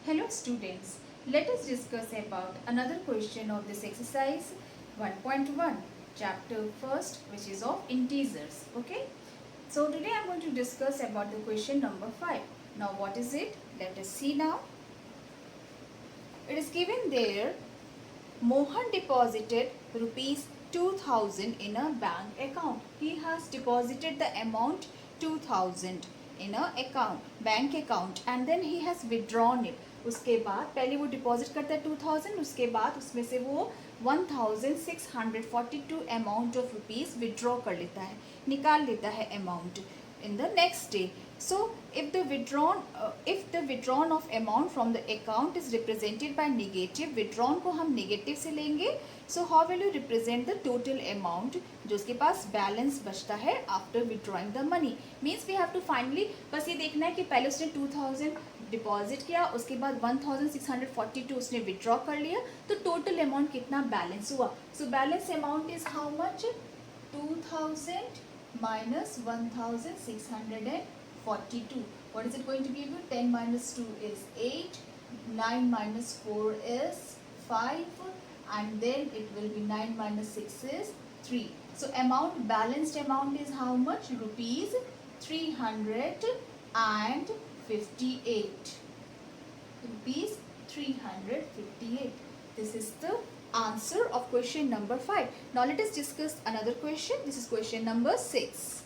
Hello students, let us discuss about another question of this exercise 1.1 chapter first, which is of integers. Okay, so today I am going to discuss about the question number 5. Now what is it? Let us see now. It is given there, Mohan deposited rupees 2000 in a bank account. He has deposited the amount 2000 in a account, bank account, and then he has withdrawn it. उसके बाद पहले वो deposit करता है 2000, उसके बाद उसमें से वो 1642 अमाउंट ऑफ रुपीज़ विड्रॉ कर लेता है, निकाल लेता है amount in the next day. So if the withdrawn of amount from the account is represented by negative, withdrawn को हम negative से लेंगे. So how will you represent the total amount जो उसके पास balance बचता है after withdrawing the money? Means we have to finally बस ये देखना है कि पहले उसने 2000 डिपॉजिट किया, उसके बाद 1642 उसने विड्रॉ कर लिया, तो टोटल अमाउंट कितना बैलेंस हुआ. So balance amount is how much? 2000 minus 1642. What is it going to give you? 10 minus 2 is 8, 9 minus 4 is 5, and then it will be 9 minus 6 is 3. So amount, balanced amount is how much? Rupees 358. Rupees 358. This is the answer of question number 5. Now let us discuss another question. This is question number 6.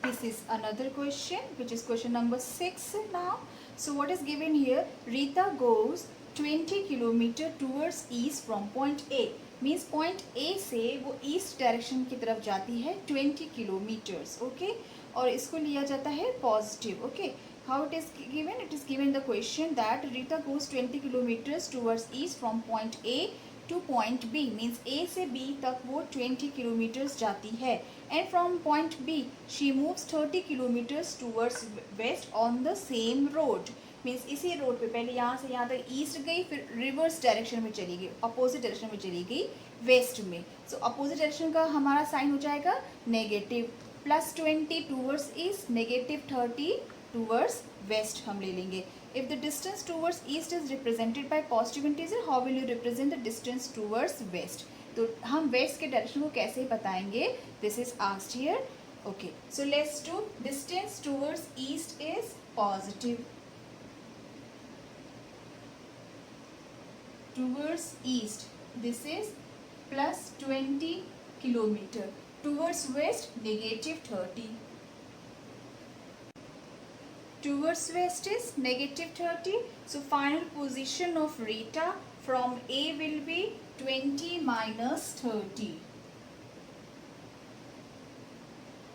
This is another question, which is question number 6 now. So what is given here? Rita goes 20 kilometer towards east from point A. Means point A से वो east direction की तरफ जाती है 20 kilometers. Okay? और इसको लिया जाता है positive. Okay? How it is given? It is given the question that Rita goes 20 kilometers towards east from point A to point B. Means A से B तक वो 20 kilometers जाती है. And from point B she moves 30 kilometers towards west on the same road. Means इसी road पे पहले यहाँ से यहाँ तक ईस्ट गई, फिर रिवर्स डायरेक्शन में चली गई, अपोजिट डायरेक्शन में चली गई वेस्ट में. सो अपोजिट डायरेक्शन का हमारा साइन हो जाएगा negative. +20 towards east, -30 towards west हम ले लेंगे. If the distance towards east is represented by positive integer, how will you represent the distance towards west? तो हम west के डायरेक्शन को कैसे बताएंगे? This is asked here. Okay, so let's do distance towards east is positive. Towards east, this is +20 kilometer. Towards west, -30. Towards west is -30. So final position of Rita from A will be 20 minus 30.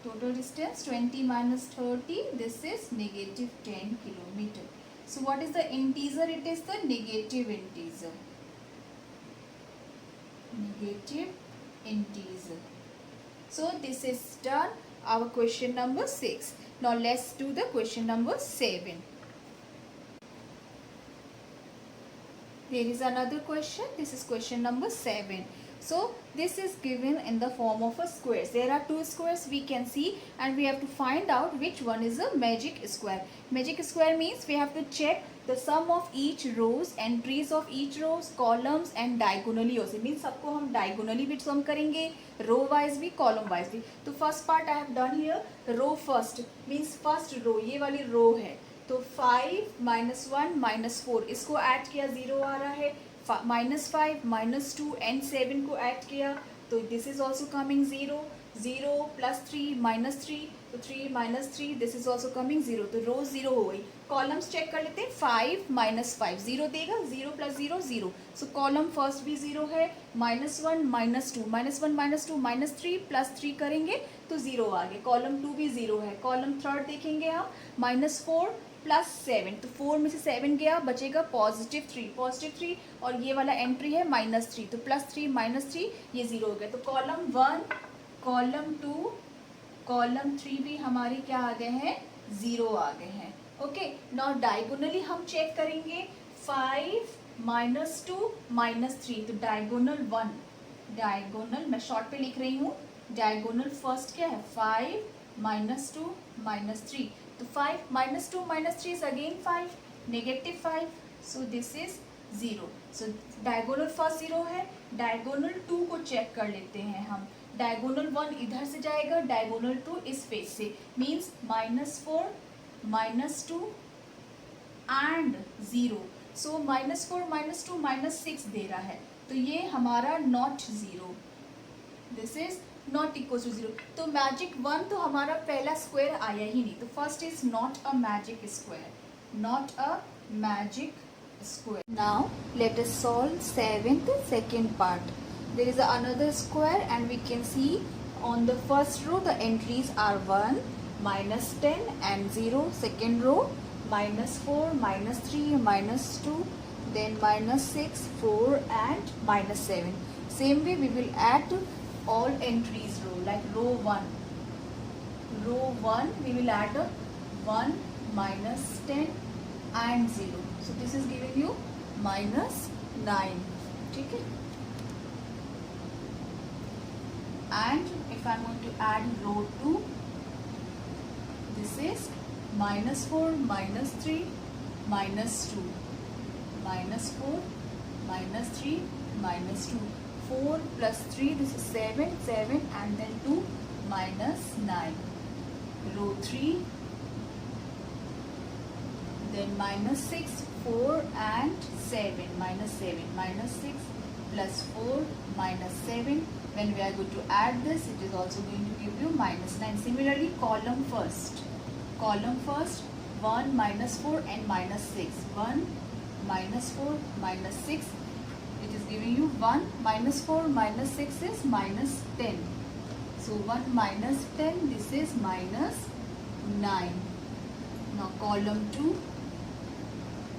Total distance 20 minus 30. This is -10 kilometer. So what is the integer? It is the negative integer. Negative integer. So this is done. Our question number 6. Now let's do the question number 7. There is another question. This is question number 7. So this is given in the form of a square. There are two squares we can see, and we have to find out which one is a magic square. Magic square means we have to check the sum of each rows, entries of each rows, columns and diagonally also. Means सबको हम diagonally भी sum करेंगे, row wise भी, column wise भी. तो first part I have done here. Row first means first row, ये वाली row है. तो 5 -1 -4 इसको ऐड किया 0 आ रहा है. -5 -2 and 7 को ऐड किया तो दिस इज ऑल्सो कमिंग 0. 0 +3 -3 तो 3 -3 दिस इज ऑल्सो कमिंग 0. तो रो 0 हो गई. कॉलम्स चेक कर लेते हैं. 5 -5 0 देगा. 0 + 0 0. सो कॉलम फर्स्ट भी 0 है. -1 -2 -1 -2 -3 +3 करेंगे तो 0 आ गए. कॉलम 2 भी 0 है. कॉलम थर्ड देखेंगे हम -4 +7 तो 4 में से 7 गया, बचेगा +3 और ये वाला एंट्री है -3 तो +3 -3 ये 0 हो गया. तो कॉलम 1 कॉलम 2 कॉलम 3 भी हमारे क्या आ गए हैं? 0 आ गए हैं. ओके, नाउ डायगोनली हम चेक करेंगे. 5 -2 -3 तो डायगोनल 1. डायगोनल मैं शॉर्ट पे लिख रही हूँ. डायगोनल फर्स्ट क्या है? 5 -2 -3 तो 5 -2 -3 is again 5. -5, so this is 0. So diagonal first 0 है, डायगोनल 2 को चेक कर लेते हैं हम. डायगोनल 1 इधर से जाएगा, डायगोनल 2 इस फेस से, मीन्स -4, -2 एंड 0. सो -4, -2, -6 दे रहा है, तो ये हमारा not 0, this is not equal to 0. तो मैजिक 1 तो हमारा पहला स्क्वायर आया ही नहीं, तो first is not a magic square, not a magic square. Now let us solve 7th second part. There is another square and we can see on the first row the entries are 1, -10 and 0. Second row -4, -3, -2, then -6, 4 and -7. Same way we will add all entries row, like row 1. Row 1 we will add 1, -10 and 0. So this is giving you -9. ठीक है. And if I am going to add row 2, this is -4, -3, -2, -4, -3, -2, 4 plus 3, this is 7, 7 and then 2, -9. Row 3, then -6, 4 and 7, -7, -6 plus 4, -7. When we are going to add this, it is also going to give you -9. Similarly, column first, 1, -4 and -6, 1, -4, -6, it is giving you 1, -4, -6 is -10. So 1 -10, this is -9. Now column 2,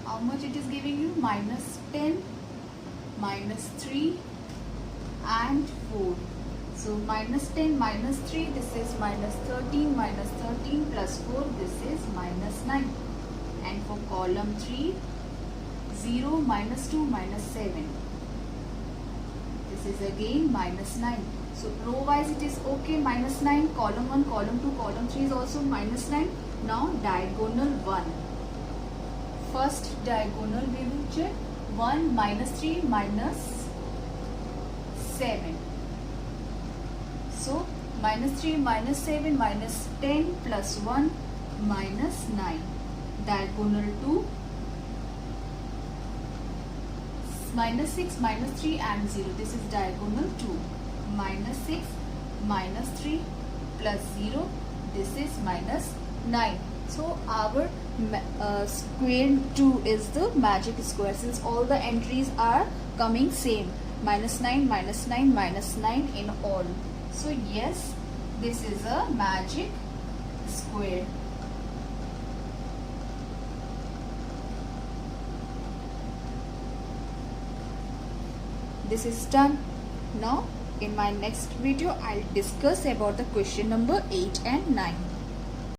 how much it is giving you? -10, -3 and 4. So -10, -3, this is -13, -13 plus 4, this is -9. And for column 3, 0, -2, -7, this is again -9. So row wise it is okay, -9, column 1, column 2, column 3 is also -9. Now diagonal 1. First diagonal we will check. 1, -3, -7. So -3, -7, -10 plus 1, -9. Diagonal 2, -6, -3 and 0. This is diagonal 2. -6, -3 plus 0. This is -9. So our square 2 is the magic square, since all the entries are coming same, -9, -9, -9 in all. So yes, this is a magic square. This is done. Now in my next video I'll discuss about the question number 8 and 9.